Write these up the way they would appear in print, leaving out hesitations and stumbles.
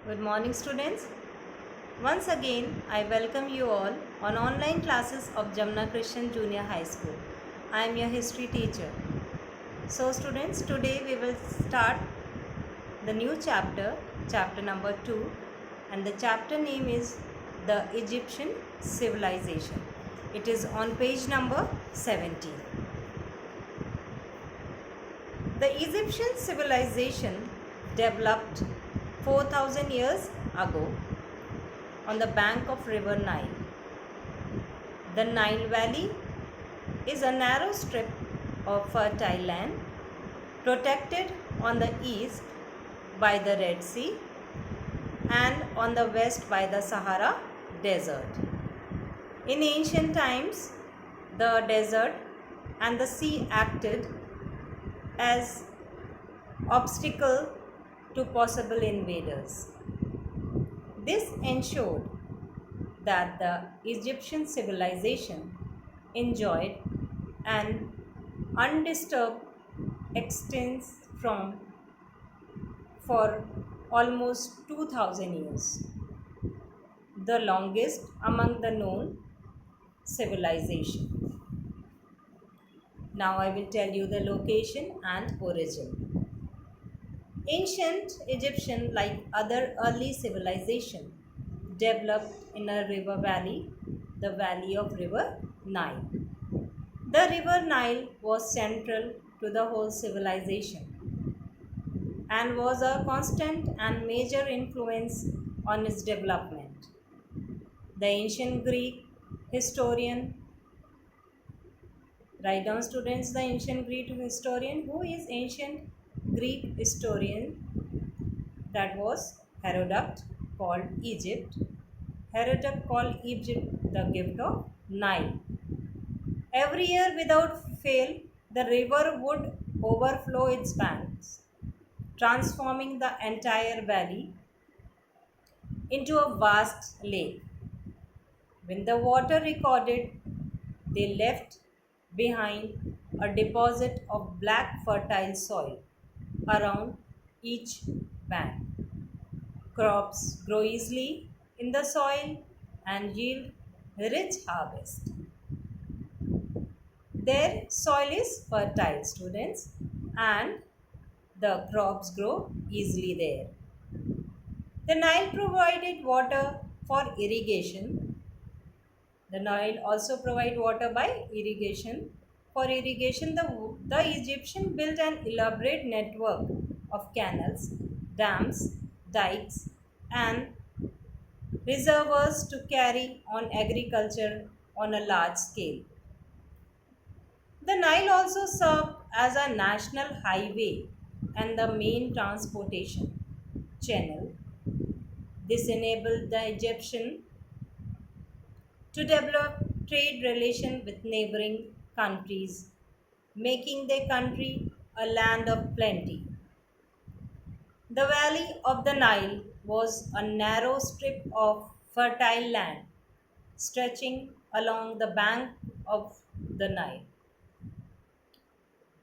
Good morning, students. Once again, I welcome you all on online classes of Jamna Christian Junior High School. I am your history teacher. So, students, today we will start the new chapter, chapter number 2, and the chapter name is The Egyptian Civilization. It is on page number 70. The Egyptian civilization developed 4000 years ago on the bank of river Nile. The Nile Valley is a narrow strip of fertile land protected on the east by the Red Sea and on the west by the Sahara Desert. In ancient times, the desert and the sea acted as obstacle to possible invaders. This ensured that the Egyptian civilization enjoyed an undisturbed existence for almost 2000 years, the longest among the known civilizations. Now I will tell you the location and origin. Ancient Egyptian, like other early civilization, developed in a river valley, the valley of river Nile. The river Nile was central to the whole civilization and was a constant and major influence on its development. The ancient Greek historian, write down students, the ancient Greek historian. Who is ancient Greek historian? That was Herodot, called Egypt. Herodot called Egypt the gift of Nile. Every year without fail, the river would overflow its banks, transforming the entire valley into a vast lake. When the water receded, they left behind a deposit of black fertile soil around each bank. Crops grow easily in the soil and yield rich harvest. Their soil is fertile, students, and the crops grow easily there. The Nile provided water for irrigation. The Nile also provided water by irrigation. For irrigation, the Egyptian built an elaborate network of canals, dams, dikes, and reservoirs to carry on agriculture on a large scale. The Nile also served as a national highway and the main transportation channel. This enabled the Egyptian to develop trade relations with neighboring countries, making their country a land of plenty. The valley of the Nile was a narrow strip of fertile land stretching along the bank of the Nile.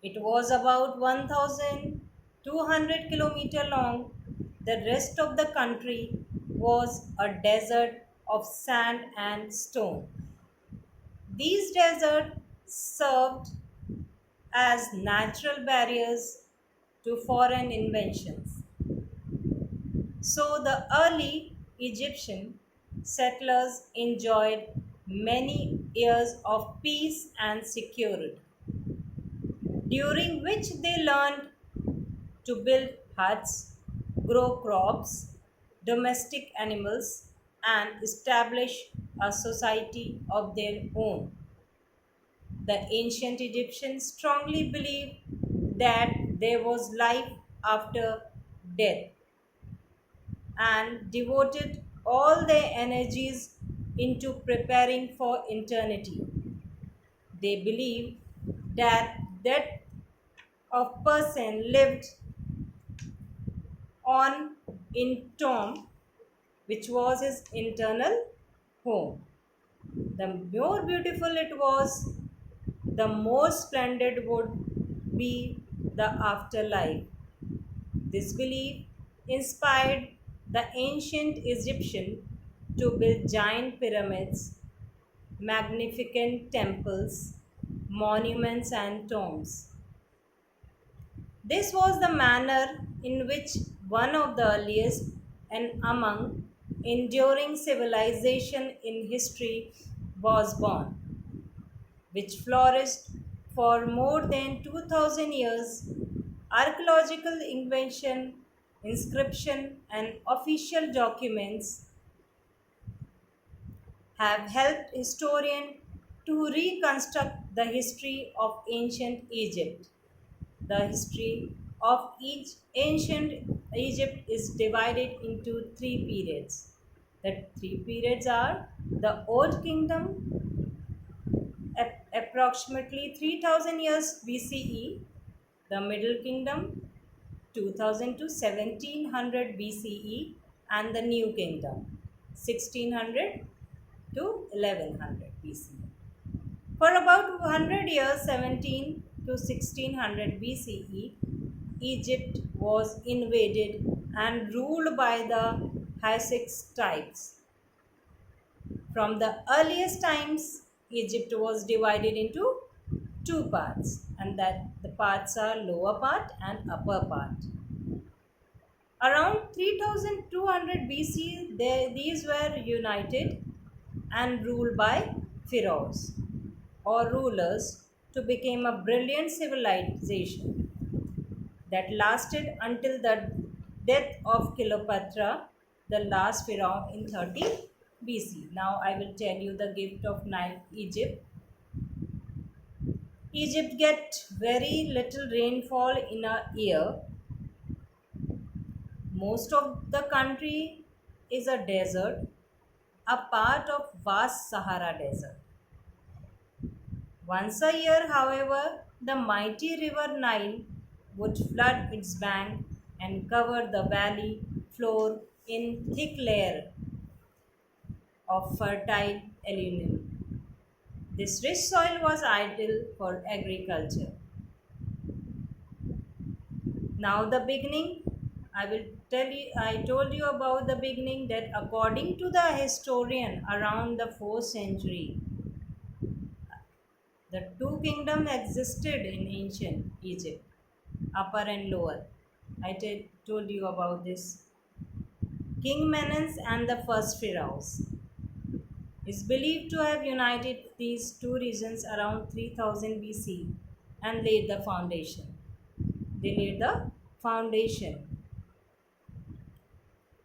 It was about 1,200 kilometers long. The rest of the country was a desert of sand and stone. These deserts served as natural barriers to foreign inventions. So the early Egyptian settlers enjoyed many years of peace and security, during which they learned to build huts, grow crops, domestic animals, and establish a society of their own. The ancient Egyptians strongly believed that there was life after death and devoted all their energies into preparing for eternity. They believed that death of person lived on in tomb, which was his internal home. The more beautiful it was, the more splendid would be the afterlife. This belief inspired the ancient Egyptian to build giant pyramids, magnificent temples, monuments, and tombs. This was the manner in which one of the earliest and among enduring civilization in history was born, which flourished for more than 2000 years. Archaeological invention, inscription, and official documents have helped historians to reconstruct the history of ancient Egypt. The history of each ancient Egypt is divided into three periods. The three periods are the Old Kingdom, approximately 3000 years BCE, the Middle Kingdom, 2000 to 1700 BCE, and the New Kingdom, 1600 to 1100 BCE. For about 100 years, 17 to 1600 BCE, Egypt was invaded and ruled by the Hyksos. From the earliest times, Egypt was divided into two parts, and that the parts are lower part and upper part. Around 3200 BC, these were united and ruled by pharaohs or rulers to become a brilliant civilization that lasted until the death of Cleopatra, the last pharaoh in 30 BC. Now I will tell you the gift of Nile Egypt. Egypt get very little rainfall in a year. Most of the country is a desert, a part of vast Sahara desert. Once a year, however, the mighty river Nile would flood its bank and cover the valley floor in thick layer of fertile alluvium. This rich soil was ideal for agriculture. Now the beginning, I told you about the beginning that according to the historian around the 4th century, the two kingdoms existed in ancient Egypt, upper and lower. Told you about this. King Menes and the first pharaohs is believed to have united these two regions around 3000 BC and laid the foundation. They laid the foundation.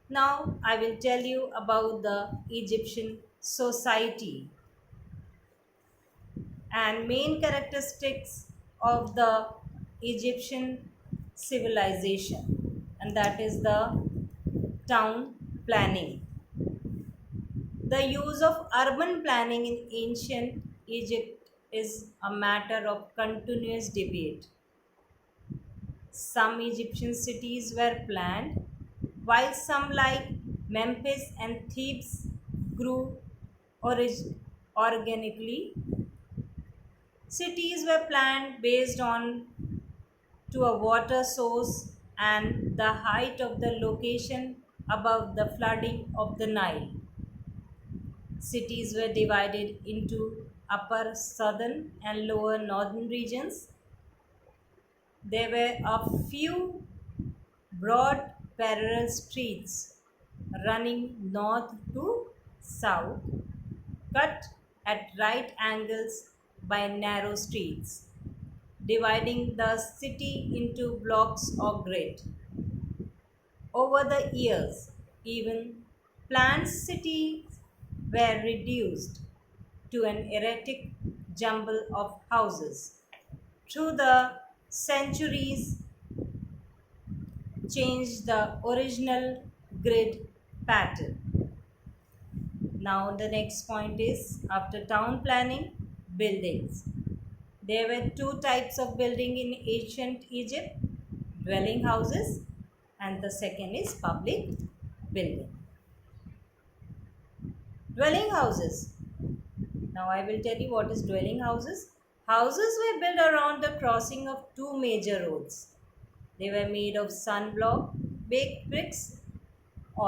Now I will tell you about the Egyptian society and main characteristics of the Egyptian civilization, and that is the town planning. The use of urban planning in ancient Egypt is a matter of continuous debate. Some Egyptian cities were planned, while some, like Memphis and Thebes, grew organically. Cities were planned based on to a water source and the height of the location above the flooding of the Nile. Cities were divided into upper southern and lower northern regions. There were a few broad parallel streets running north to south, cut at right angles by narrow streets, dividing the city into blocks or grid. Over the years, even planned cities were reduced to an erratic jumble of houses. Through the centuries, changed the original grid pattern. Now, the next point is after town planning, buildings. There were two types of building in ancient Egypt, dwelling houses, and the second is public building. Dwelling houses. Now I will tell you what is dwelling houses. Houses were built around the crossing of two major roads. They were made of sunblock, baked bricks,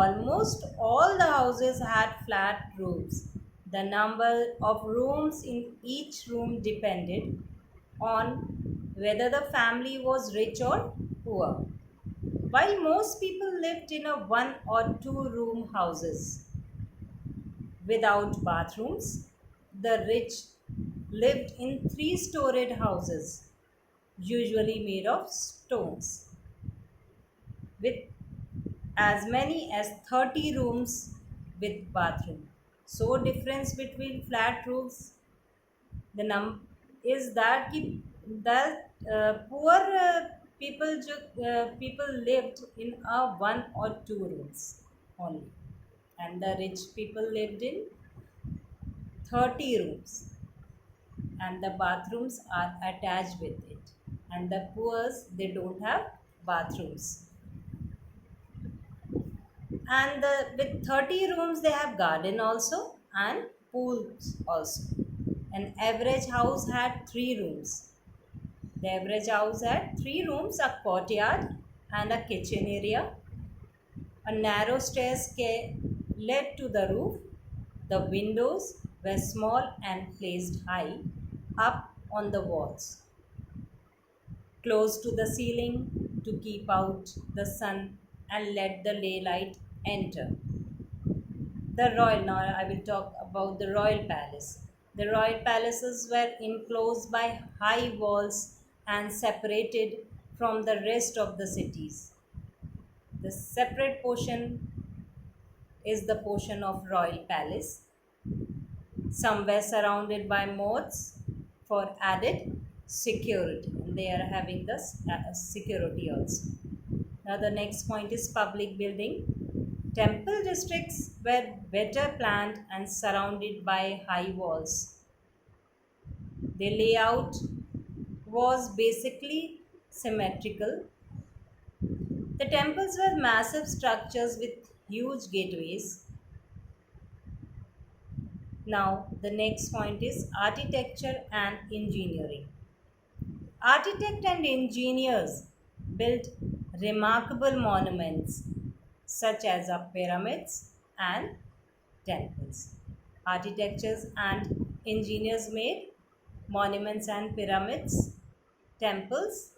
Almost all the houses had flat roofs. The number of rooms in each room depended on whether the family was rich or poor. While most people lived in a one or two room houses without bathrooms, the rich lived in three-storied houses, usually made of stones, with as many as 30 rooms with bathroom. So difference between flat roofs the num is that poor people lived in a one or two rooms only, and the rich people lived in 30 rooms, and the bathrooms are attached with it, and the poors they don't have bathrooms. And with 30 rooms they have garden also and pools also. An average house had 3 rooms. The average house had 3 rooms, a courtyard and a kitchen area. A narrow stairs led to the roof. The windows were small and placed high up on the walls, close to the ceiling to keep out the sun and let the daylight enter. The royal, now I will talk about the royal palace. The royal palaces were enclosed by high walls and separated from the rest of the cities. The separate portion is the portion of royal palace. Some were surrounded by moats for added security, and they are having the security also. Now the next point is public building. Temple districts were better planned and surrounded by high walls. The layout was basically symmetrical. The temples were massive structures with huge gateways. Now, the next point is architecture and engineering. Architects and engineers built remarkable monuments such as pyramids and temples. Architects and engineers made monuments and pyramids, temples.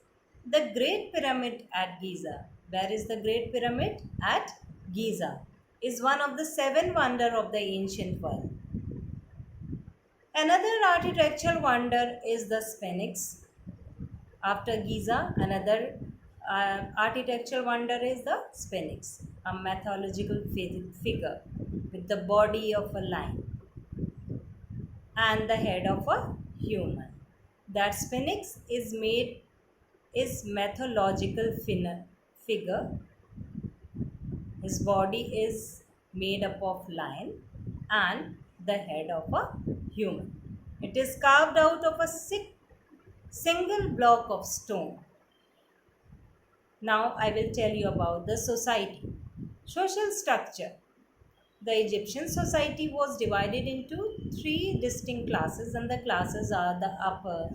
The Great Pyramid at Giza. Where is the Great Pyramid? At Giza. Is one of the seven wonders of the ancient world. Another architectural wonder is the Sphinx. After Giza, another architectural wonder is the Sphinx, a mythological figure with the body of a lion and the head of a human. That Sphinx is mythological figure. His body is made up of lion and the head of a human. It is carved out of a single block of stone. Now I will tell you about the society. Social structure. The Egyptian society was divided into three distinct classes, and the classes are the upper,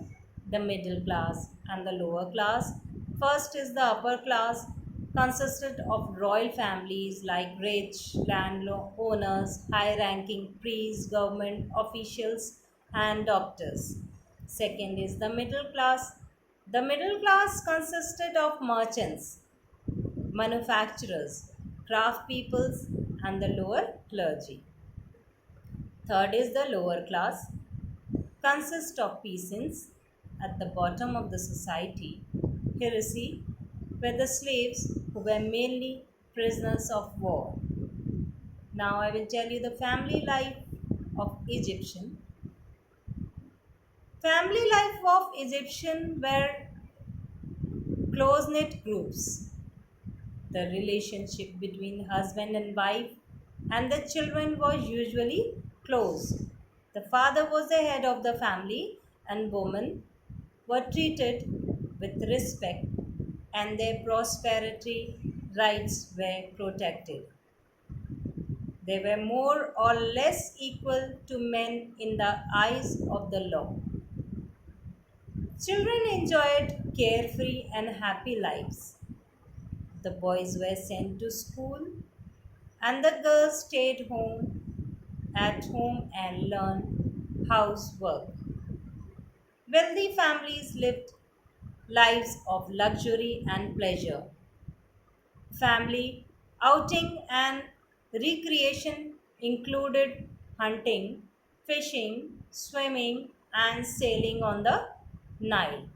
the middle class, and the lower class. First is the upper class, consisted of royal families like rich landowners, high ranking priests, government officials, and doctors. Second is the middle class. The middle class consisted of merchants, manufacturers, craft peoples, and the lower clergy. Third is the lower class, consists of peasants at the bottom of the society. Heresy were the slaves who were mainly prisoners of war. Now I will tell you the family life of Egyptian. Family life of Egyptian were close knit groups. The relationship between husband and wife and the children was usually close. The father was the head of the family, and women were treated with respect, and their prosperity rights were protected. They were more or less equal to men in the eyes of the law. Children enjoyed carefree and happy lives. The boys were sent to school and the girls stayed at home and learned housework. Wealthy families lived lives of luxury and pleasure. Family outing and recreation included hunting, fishing, swimming, and sailing on the Nile.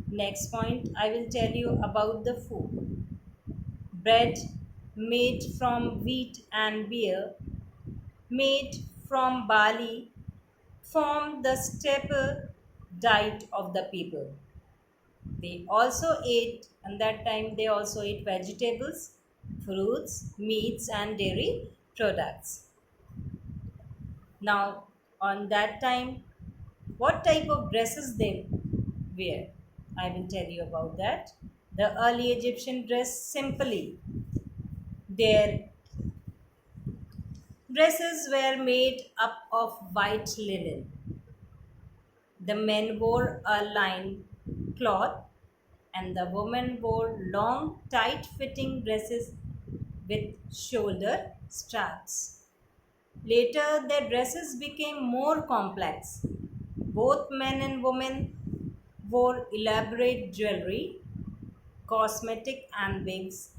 Next point, I will tell you about the food. Bread made from wheat and beer, made from barley, formed the staple diet of the people. They also ate, and that time they also ate vegetables, fruits, meats, and dairy products. Now, on that time, what type of dresses they wear? I will tell you about that. The early Egyptian dress simply. Their dresses were made up of white linen. The men wore a lined cloth and the women wore long, tight fitting dresses with shoulder straps. Later, their dresses became more complex. Both men and women wore elaborate jewelry, cosmetic, and wigs.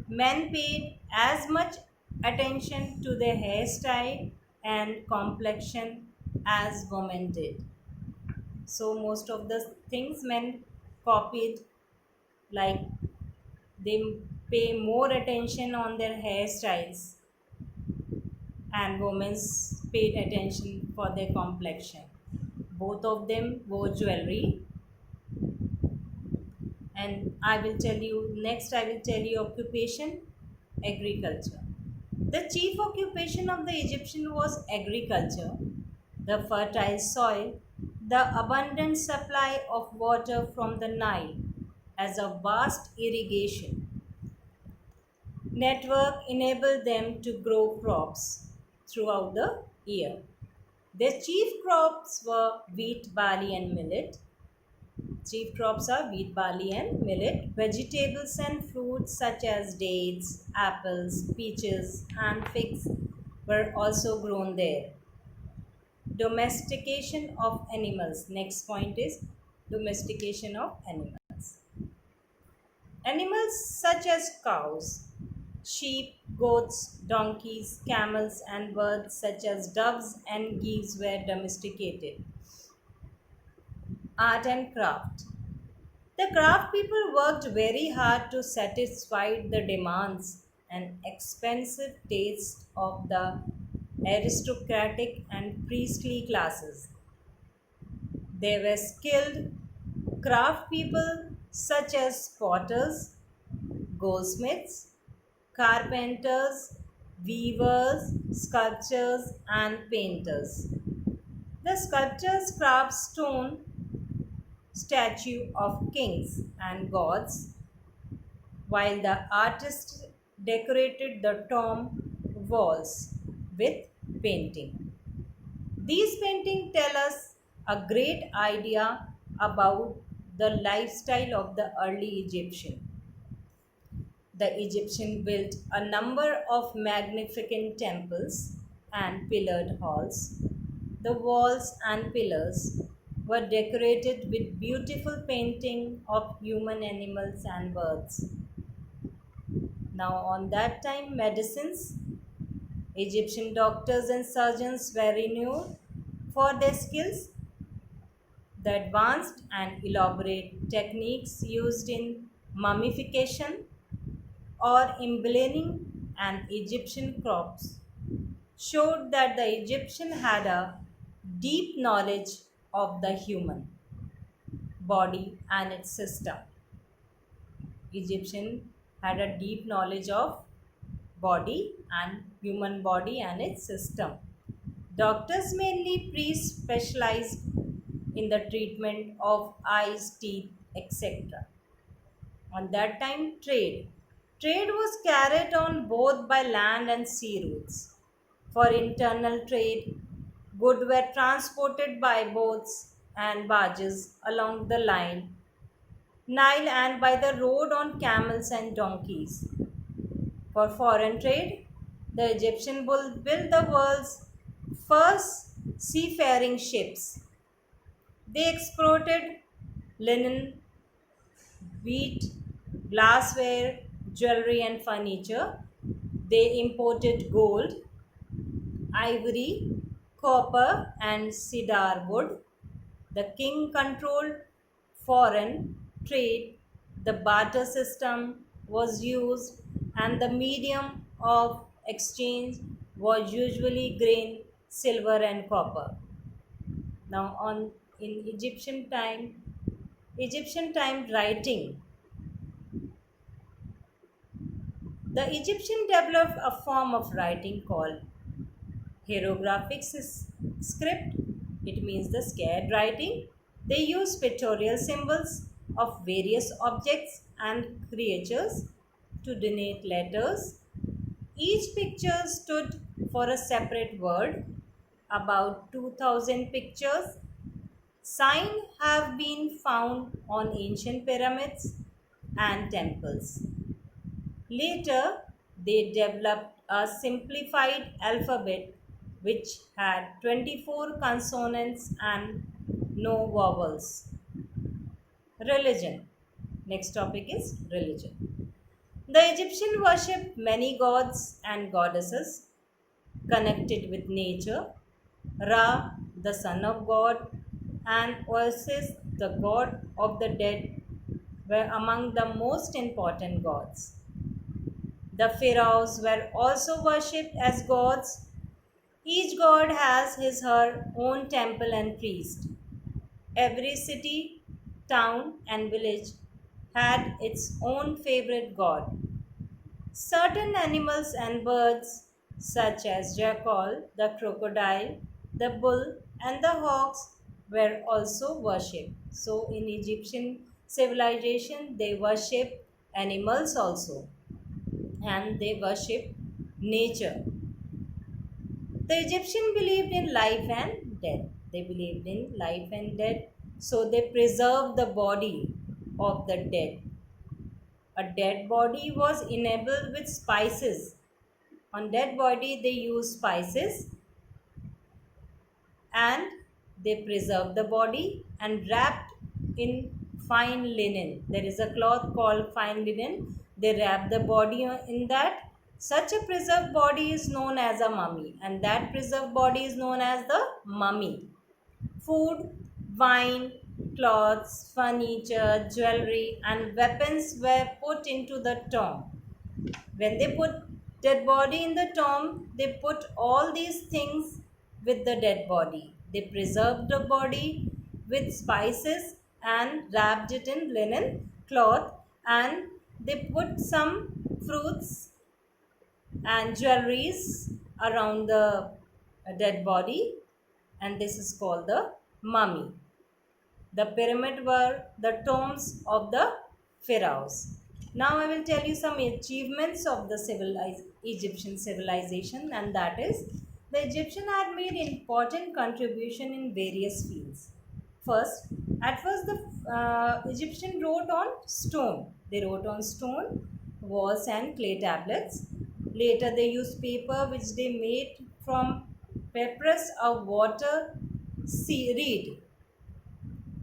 Men paid as much attention to their hairstyle and complexion as women did. So, most of the things men copied, like they pay more attention on their hairstyles, and women paid attention for their complexion. Both of them wore jewelry, and I will tell you next. I will tell you occupation, agriculture. The chief occupation of the Egyptian was agriculture. The fertile soil, the abundant supply of water from the Nile as a vast irrigation network enabled them to grow crops throughout the year. Their chief crops were wheat, barley, and millet. Chief crops are wheat, barley, and millet. Vegetables and fruits such as dates, apples, peaches, and figs were also grown there. Domestication of animals. Next point is domestication of animals. Animals such as cows, sheep, goats, donkeys, camels, and birds such as doves and geese were domesticated. Art and craft. The craft people worked very hard to satisfy the demands and expensive tastes of the aristocratic and priestly classes. They were skilled craft people such as potters, goldsmiths, carpenters, weavers, sculptors, and painters. The sculptors carved stone statue of kings and gods, while the artists decorated the tomb walls with painting. These paintings tell us a great idea about the lifestyle of the early Egyptian. The Egyptian built a number of magnificent temples and pillared halls. The walls and pillars were decorated with beautiful painting of human animals and birds. Now, on that time, medicines, Egyptian doctors and surgeons were renowned for their skills. The advanced and elaborate techniques used in mummification or embalming an Egyptian corpse showed that the Egyptian had a deep knowledge of the human body and its system. Egyptian had a deep knowledge of body and human body and its system. Doctors, mainly priests, specialized in the treatment of eyes, teeth, etc. On that time, trade. Trade was carried on both by land and sea routes. For internal trade, goods were transported by boats and barges along the Nile and by the road on camels and donkeys. For foreign trade, The Egyptian built the world's first seafaring ships. They exported linen, wheat, glassware, jewelry, and furniture. They imported gold, ivory, copper, and cedar wood. The king controlled foreign trade, the barter system was used, and the medium of exchange was usually grain, silver, and copper. Now, on in Egyptian time writing, the Egyptian developed a form of writing called hieroglyphic script. It means the scared writing. They use pictorial symbols of various objects and creatures to denote letters. Each picture stood for a separate word. About 2000 pictures signs have been found on ancient pyramids and temples. Later, they developed a simplified alphabet which had 24 consonants and no vowels. Religion. Next topic is religion. The Egyptian worshipped many gods and goddesses connected with nature. Ra, the son of God, and Osiris, the god of the dead, were among the most important gods. The pharaohs were also worshipped as gods. Each god has his her own temple and priest. Every city, town, and village had its own favorite god. Certain animals and birds, such as jackal, the crocodile, the bull, and the hawks, were also worshipped. So, in Egyptian civilization, they worship animals also, and they worship nature. The Egyptian believed in life and death. They believed in life and death, so they preserved the body of the dead. A dead body was enabled with spices. On dead body, they used spices and they preserved the body and wrapped in fine linen. There is a cloth called fine linen. They wrap the body in that. Such a preserved body is known as a mummy, and that preserved body is known as the mummy. Food, wine, clothes, furniture, jewelry, and weapons were put into the tomb. When they put dead body in the tomb, they put all these things with the dead body. They preserved the body with spices and wrapped it in linen cloth, and they put some fruits and jewelries around the dead body, and this is called the mummy. The pyramid were the tombs of the pharaohs. Now I will tell you some achievements of the Egyptian civilization, and that is the Egyptian had made important contribution in various fields. First, at first the Egyptian wrote on stone. They wrote on stone, walls and clay tablets. Later they used paper which they made from papyrus or water reed.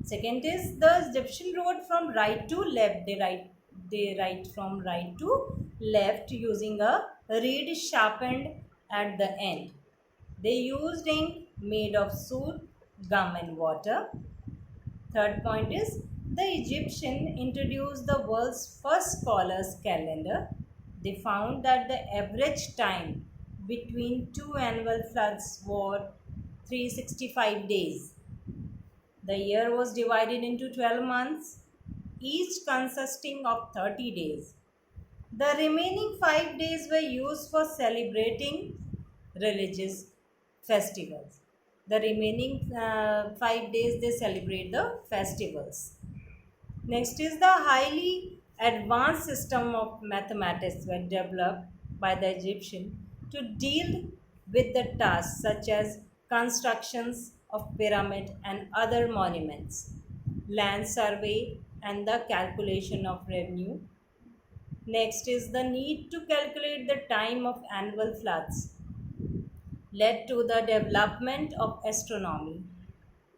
Second is the Egyptian wrote from right to left. They write from right to left using a reed sharpened at the end. They used ink made of soot, gum, and water. Third point is the Egyptian introduced the world's first scholar's calendar. They found that the average time between two annual floods was 365 days. The year was divided into 12 months, each consisting of 30 days. The remaining 5 days were used for celebrating religious festivals. The remaining 5 days they celebrate the festivals. Next is the highly advanced system of mathematics were developed by the Egyptian to deal with the tasks such as constructions of pyramid and other monuments, land survey and the calculation of revenue. Next is the need to calculate the time of annual floods led to the development of astronomy.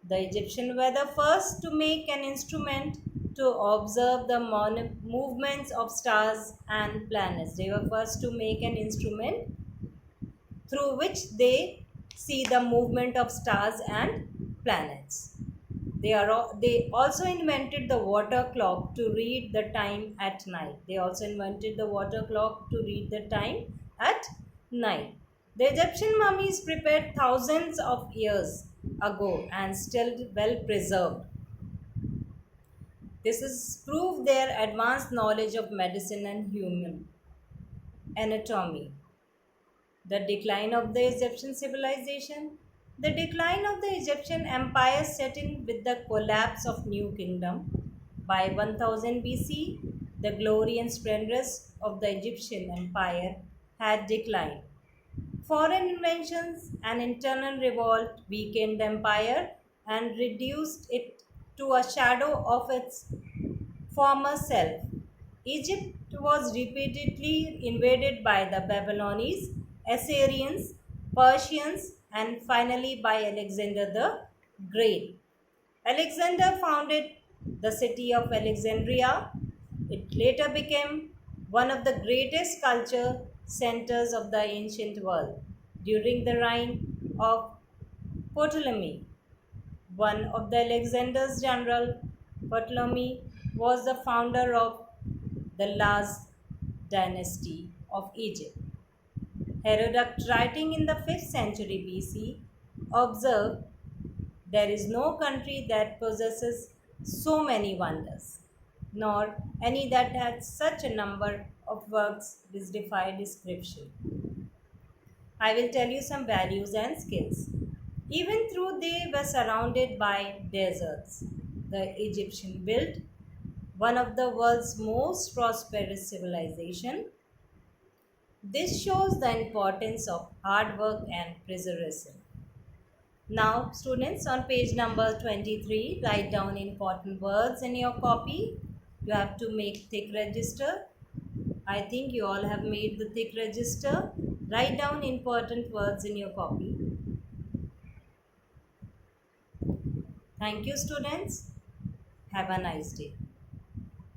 The Egyptians were the first to make an instrument to observe the movements of stars and planets. They were first to make an instrument through which they see the movement of stars and planets. They also invented the water clock to read the time at night. They also invented the water clock to read the time at night. The Egyptian mummies prepared thousands of years ago and still well preserved. This is proof their advanced knowledge of medicine and human anatomy. The decline of the Egyptian civilization. The decline of the Egyptian empire set in with the collapse of New Kingdom. By 1000 BC, the glory and splendors of the Egyptian empire had declined. Foreign inventions and internal revolt weakened the empire and reduced it to a shadow of its former self. Egypt was repeatedly invaded by the Babylonians, Assyrians, Persians, and finally by Alexander the Great. Alexander founded the city of Alexandria. It later became one of the greatest culture centers of the ancient world. During the reign of Ptolemy, one of the Alexander's general, Ptolemy was the founder of the last dynasty of Egypt. Herodotus, writing in the 5th century BC, observed there is no country that possesses so many wonders, nor any that has such a number of works which defy description. I will tell you some values and skills. Even though they were surrounded by deserts, the Egyptian built one of the world's most prosperous civilization. This shows the importance of hard work and preservation. Now, students, on page number 23, write down important words in your copy. You have to make thick register. I think you all have made the thick register. Write down important words in your copy. Thank you, students. Have a nice day.